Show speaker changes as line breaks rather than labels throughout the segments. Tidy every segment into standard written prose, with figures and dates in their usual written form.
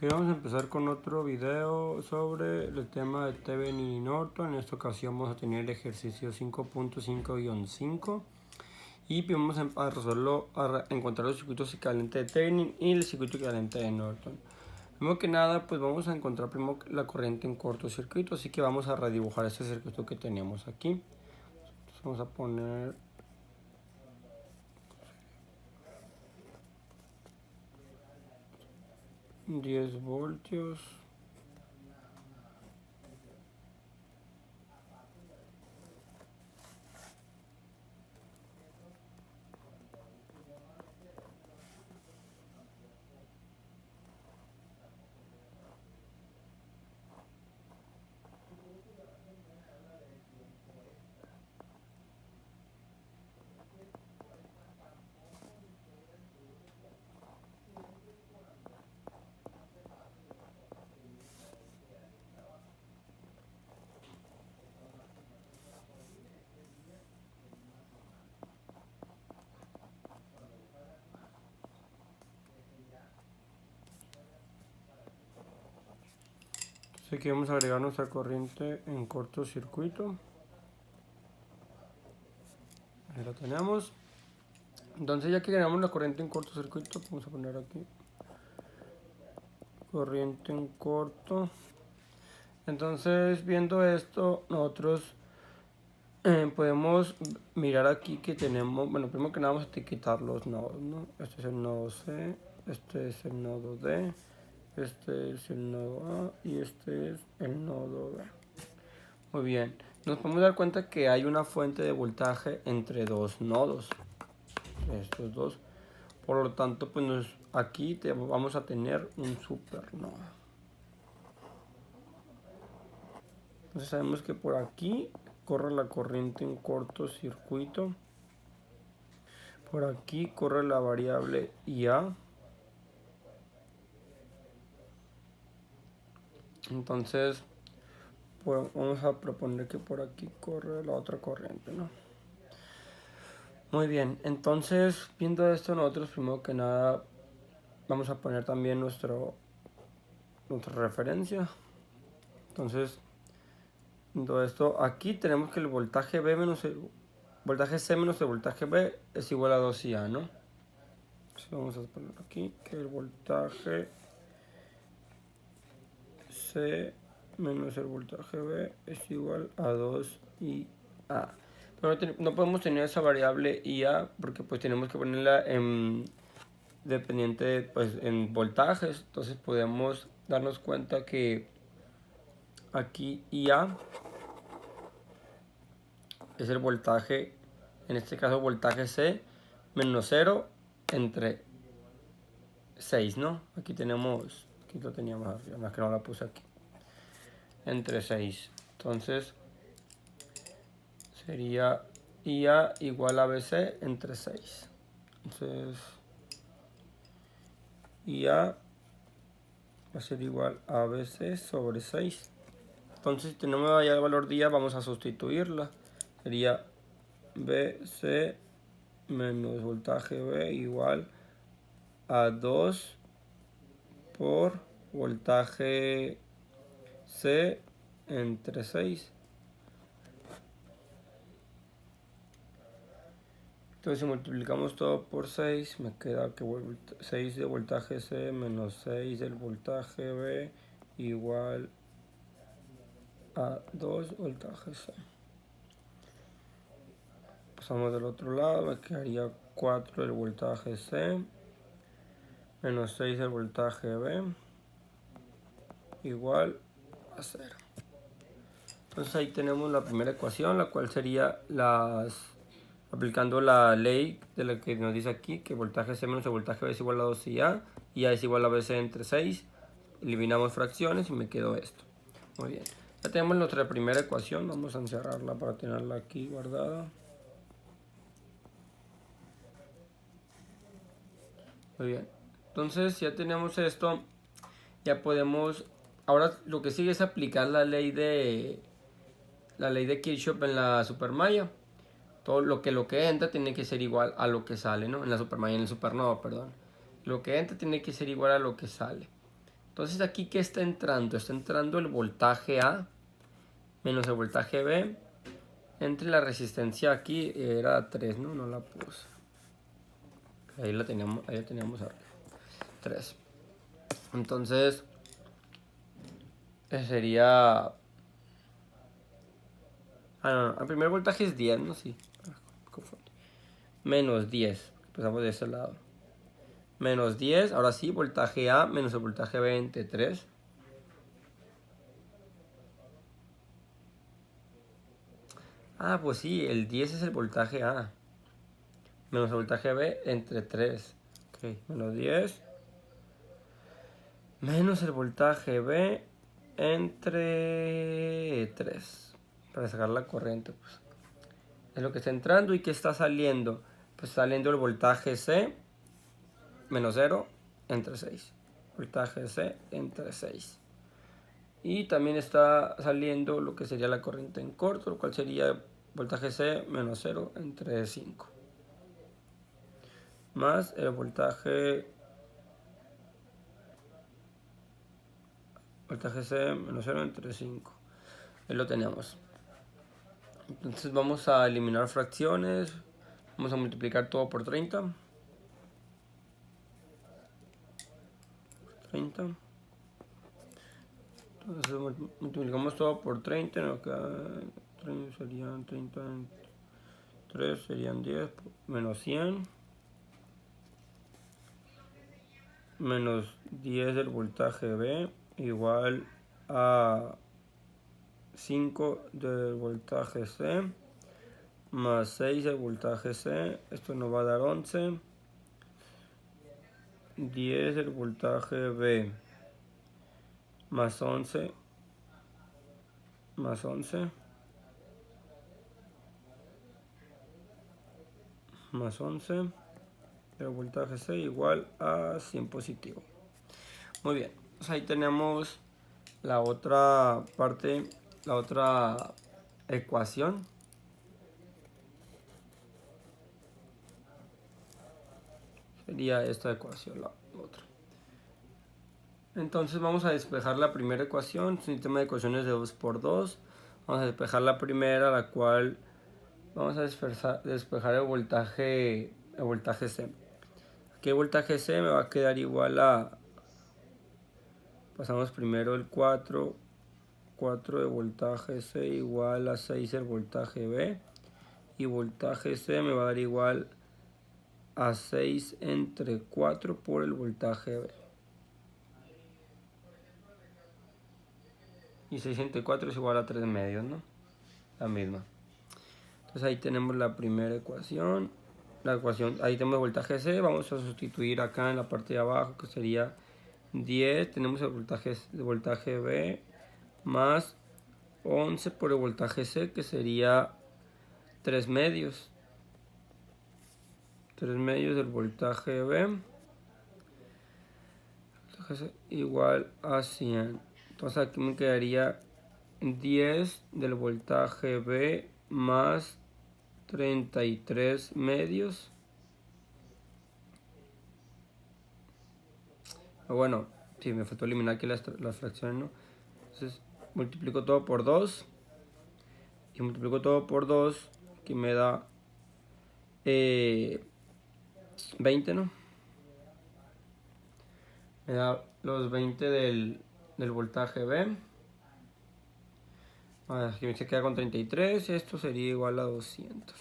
Vamos a empezar con otro video sobre el tema de Thevenin y Norton. En esta ocasión vamos a tener el ejercicio 5.5-5 y vamos a resolverlo, a encontrar los circuitos equivalentes de Thevenin y el circuito equivalente de Norton. Primero que nada, pues vamos a encontrar primero la corriente en cortocircuito, así que vamos a redibujar este circuito que tenemos aquí. Entonces vamos a poner 10 voltios. Así que vamos a agregar nuestra corriente en cortocircuito. Ahí la tenemos. Entonces ya que agregamos la corriente en cortocircuito, vamos a poner aquí corriente en corto. Entonces viendo esto, nosotros podemos mirar aquí que tenemos, bueno, primero que nada vamos a etiquetar los nodos, ¿no? Este es el nodo C, este es el nodo D, este es el nodo A y este es el nodo B. Muy bien, nos podemos dar cuenta que hay una fuente de voltaje entre dos nodos, estos dos. Por lo tanto, pues aquí vamos a tener un supernodo. Entonces sabemos que por aquí corre la corriente en cortocircuito. Por aquí corre la variable IA. Entonces, pues vamos a proponer que por aquí corre la otra corriente, ¿no? Muy bien, entonces viendo esto, nosotros primero que nada vamos a poner también nuestra referencia. Entonces, todo esto, aquí tenemos que el voltaje B menos el voltaje C menos el voltaje B es igual a 2IA, ¿no? Entonces vamos a poner aquí que el voltaje C menos el voltaje B es igual a 2IA. Pero no podemos tener esa variable IA porque pues tenemos que ponerla en dependiente pues en voltajes. Entonces podemos darnos cuenta que aquí IA es el voltaje, en este caso voltaje C menos 0 entre 6, ¿no? Aquí tenemos, aquí lo teníamos arriba, más que no la puse aquí, entre 6. Entonces sería IA igual a BC entre 6. Entonces IA va a ser igual a BC sobre 6. Entonces si tenemos ya el valor de IA, vamos a sustituirla. Sería BC menos voltaje B igual a 2 por voltaje C entre 6. Entonces si multiplicamos todo por 6, me queda que 6 de voltaje C menos 6 del voltaje B igual a 2 voltaje C. Pasamos del otro lado, me quedaría 4 del voltaje C menos 6 del voltaje B igual a 0. Entonces ahí tenemos la primera ecuación, la cual sería aplicando la ley de la que nos dice aquí, que voltaje C menos el voltaje B es igual a 2IA, y A es igual a BC entre 6. Eliminamos fracciones y me quedó esto. Muy bien. Ya tenemos nuestra primera ecuación, vamos a encerrarla para tenerla aquí guardada. Muy bien. Entonces ya tenemos esto, ya podemos, ahora lo que sigue es aplicar la ley de Kirchhoff en la supermalla. Todo lo que entra tiene que ser igual a lo que sale, ¿no? En la supermalla, en el supernodo, perdón. Lo que entra tiene que ser igual a lo que sale. Entonces aquí, ¿qué está entrando? Está entrando el voltaje A menos el voltaje B. Entre la resistencia aquí era 3, ¿no? No la puse. Ahí la teníamos arriba. 3. Entonces, sería... no. El primer voltaje es 10, ¿no? Sí. Menos 10. Empezamos de ese lado. Menos 10. Ahora sí, voltaje A menos el voltaje B entre 3. Pues sí, el 10 es el voltaje A. Menos el voltaje B entre 3. Ok, menos 10. Menos el voltaje B entre 3. Para sacar la corriente, pues. Es lo que está entrando. ¿Y qué está saliendo? Pues saliendo el voltaje C menos 0 entre 6. Voltaje C entre 6. Y también está saliendo lo que sería la corriente en corto, lo cual sería voltaje C menos 0 entre 5. Más el voltaje C menos 0 entre 5. Ahí lo tenemos. Entonces vamos a eliminar fracciones. Vamos a multiplicar todo por 30. 30. Entonces multiplicamos todo por 30. Nos queda 30, serían 30. 3 serían 10. Menos 100. Menos 10 del voltaje B. Igual a 5 del voltaje C. Más 6 del voltaje C. Esto nos va a dar 11. 10 del voltaje B más 11 más 11 más 11 del voltaje C igual a 100 positivo. Muy bien, pues ahí tenemos la otra parte, la otra ecuación. Sería esta ecuación, la otra. Entonces vamos a despejar la primera ecuación, es un sistema de ecuaciones de 2 por 2. Vamos a despejar la primera, la cual vamos a despejar el voltaje C. Aquí el voltaje C me va a quedar igual a... Pasamos primero el 4 de voltaje C igual a 6 el voltaje B. Y voltaje C me va a dar igual a 6 entre 4 por el voltaje B. Y 6 entre 4 es igual a 3 medios, ¿no? La misma. Entonces ahí tenemos la primera ecuación. Ahí tenemos el voltaje C. Vamos a sustituir acá en la parte de abajo, que sería 10. Tenemos el voltaje B más 11 por el voltaje C, que sería 3 medios. 3 medios del voltaje B igual a 100. Entonces aquí me quedaría 10 del voltaje B más 33 medios. Bueno, sí, me faltó eliminar aquí las fracciones, ¿no? Entonces multiplico todo por 2. Y multiplico todo por 2, que me da 20, ¿no? Me da los 20 del voltaje B. Aquí se queda con 33. Esto sería igual a 200.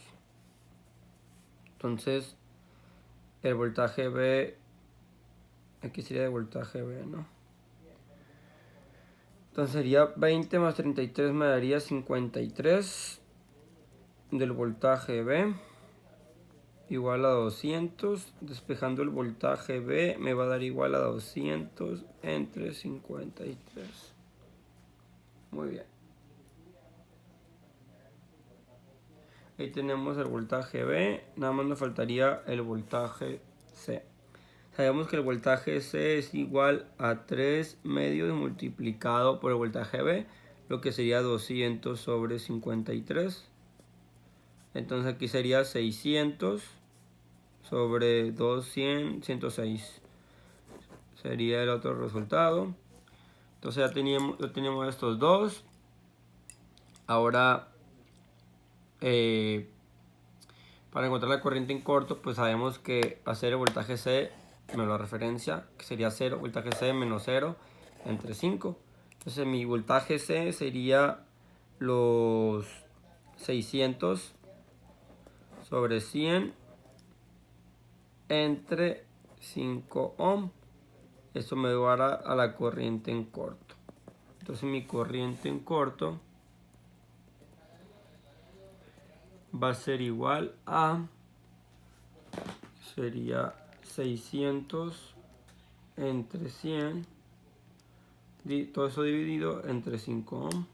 Entonces, el voltaje B... Aquí sería de voltaje B, ¿no? Entonces sería 20 más 33 me daría 53 del voltaje B igual a 200. Despejando el voltaje B me va a dar igual a 200 entre 53. Muy bien. Ahí tenemos el voltaje B. Nada más nos faltaría el voltaje C. Sabemos que el voltaje C es igual a 3 medios multiplicado por el voltaje B, lo que sería 200 sobre 53. Entonces aquí sería 600 sobre 200, 106. Sería el otro resultado. Entonces ya teníamos estos dos. Ahora, para encontrar la corriente en corto, pues sabemos que hacer el voltaje C me lo referencia, que sería 0, voltaje C menos 0 entre 5. Entonces mi voltaje C sería los 600 sobre 100 entre 5 ohm. Esto me va a dar a la corriente en corto. Entonces mi corriente en corto va a ser igual a, sería 600 entre 100, todo eso dividido entre 5 ohm.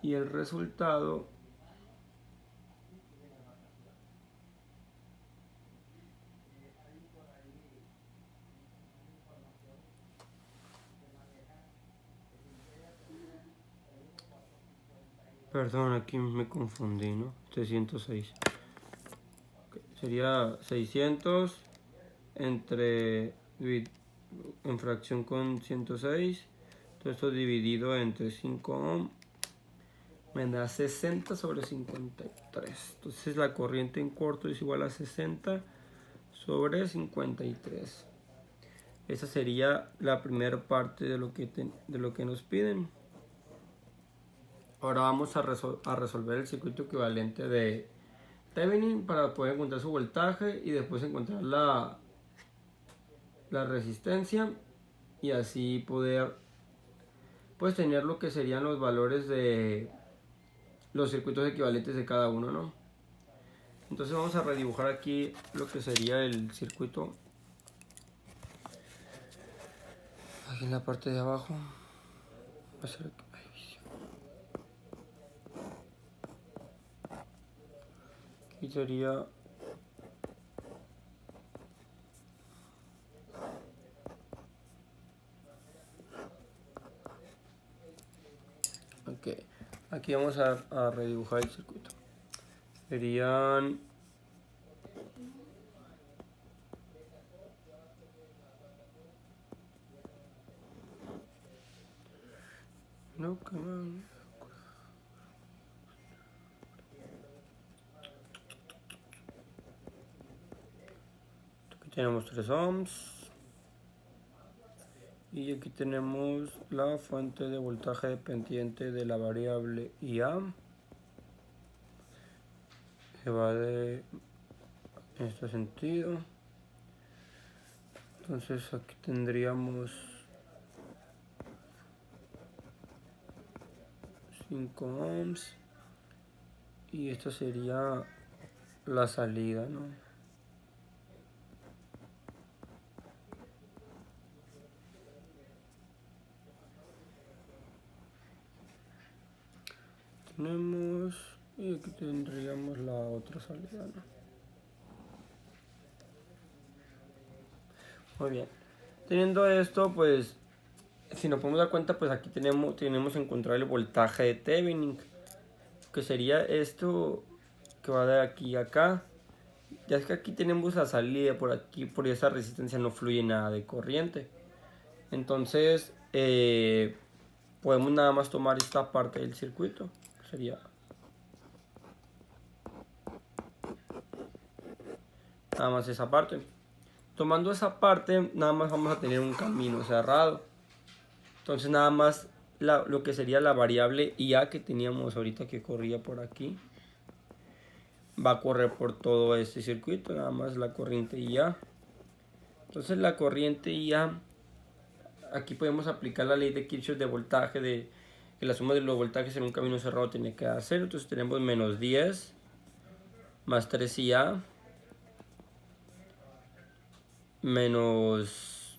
Y el resultado perdón, aquí me confundí, ¿no? 606. Okay. Sería 600 entre en fracción con 106. Todo esto dividido entre 5 ohm me da 60 sobre 53. Entonces la corriente en corto es igual a 60 sobre 53. Esa sería la primera parte de lo que nos piden. Ahora vamos a resolver el circuito equivalente de Thevenin para poder encontrar su voltaje y después encontrar la resistencia y así poder pues tener lo que serían los valores de los circuitos equivalentes de cada uno, ¿no? Entonces vamos a redibujar aquí lo que sería el circuito aquí en la parte de abajo. Va a ser aquí sería ok, aquí vamos a redibujar el circuito. Serían no, aquí tenemos 3 ohms y aquí tenemos la fuente de voltaje dependiente de la variable IA que va en este sentido. Entonces aquí tendríamos 5 ohms y esta sería la salida, ¿no? Tenemos y aquí tendríamos la otra salida, ¿no? Muy bien, teniendo esto, pues si nos podemos dar cuenta, pues aquí tenemos que encontrar el voltaje de Thevenin, que sería esto que va de aquí a acá. Ya es que aquí tenemos la salida, por aquí, por esa resistencia no fluye nada de corriente. Entonces, podemos nada más tomar esta parte del circuito, que sería nada más esa parte. Tomando esa parte, nada más vamos a tener un camino cerrado. Entonces, nada más lo que sería la variable IA que teníamos ahorita que corría por aquí va a correr por todo este circuito, nada más la corriente IA. Entonces la corriente IA, aquí podemos aplicar la ley de Kirchhoff de voltaje, de que la suma de los voltajes en un camino cerrado tiene que dar 0. Entonces tenemos menos 10 más 3 IA menos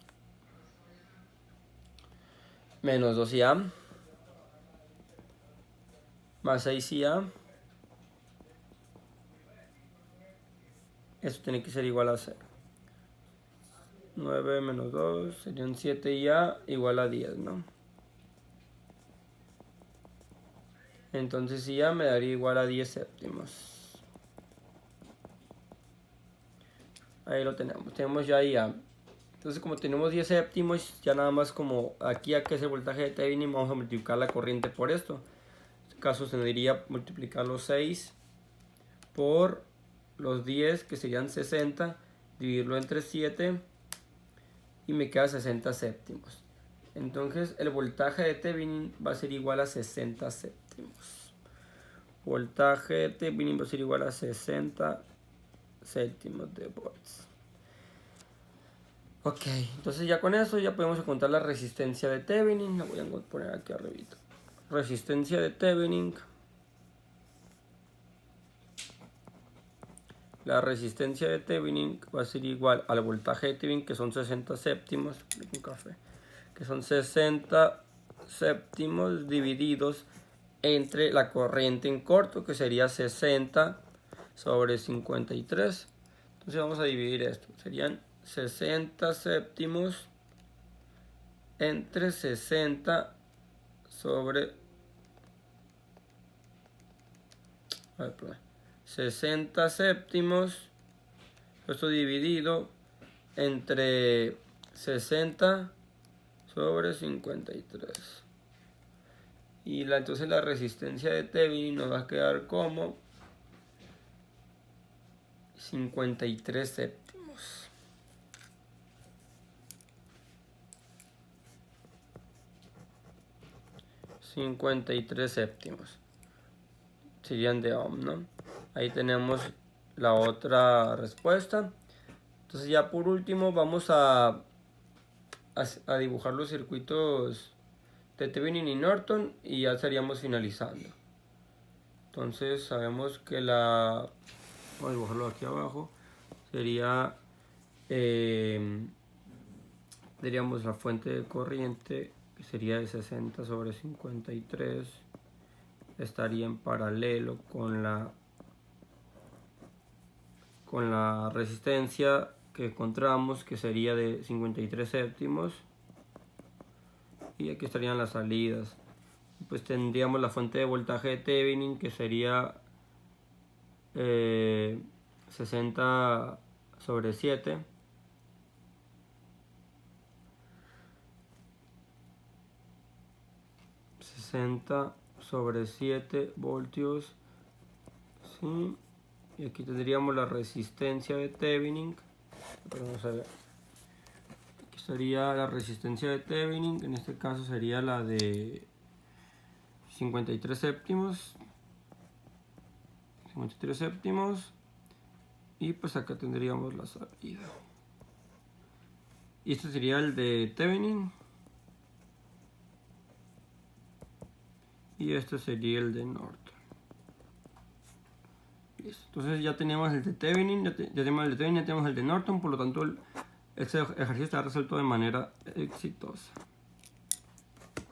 2 IA más 6 IA. Esto tiene que ser igual a 0. 9 menos 2 serían 7 IA igual a 10, ¿no? Entonces IA me daría igual a 10 séptimos. Ahí lo tenemos. Tenemos ya IA. Entonces como tenemos 10 séptimos, ya nada más como aquí a que es el voltaje de Thevenin, vamos a multiplicar la corriente por esto. En este caso se debería multiplicar los 6 por los 10, que serían 60, dividirlo entre 7 y me queda 60 séptimos. Entonces el voltaje de Thevenin va a ser igual a 60 séptimos. Voltaje de Thevenin va a ser igual a 60 céntimos de volts. Ok, entonces ya con eso ya podemos encontrar la resistencia de Thevenin. La voy a poner aquí arribita. Resistencia de Thevenin. La resistencia de Thevenin va a ser igual al voltaje de Thevenin, que son 60 séptimos. Un café. Que son 60 séptimos divididos entre la corriente en corto, que sería 60 sobre 53. Entonces vamos a dividir esto. Serían 60 séptimos entre 60 sobre 60 séptimos, esto dividido entre 60 sobre 53. Y entonces la resistencia de Thevenin nos va a quedar como 53 séptimos. 53 séptimos serían de ohm, ¿no? Ahí tenemos la otra respuesta. Entonces ya por último vamos a dibujar los circuitos de Thevenin y Norton y ya estaríamos finalizando. Entonces sabemos que vamos a dibujarlo aquí abajo, sería diríamos la fuente de corriente, que sería de 60 sobre 53, estaría en paralelo con la resistencia que encontramos, que sería de 53 séptimos, y aquí estarían las salidas. Pues tendríamos la fuente de voltaje de Thevenin, que sería 60 sobre 7, sobre 7 voltios, ¿sí? Y aquí tendríamos la resistencia de Thevenin. Vamos a ver. Aquí estaría la resistencia de Thevenin, en este caso sería la de 53 séptimos. 53 séptimos. Y pues acá tendríamos la salida. Y este sería el de Thevenin. Y este sería el de Norton. Listo. Entonces ya tenemos el de Thevenin, ya tenemos el de Thevenin, ya tenemos el de Norton, por lo tanto este ejercicio está resuelto de manera exitosa.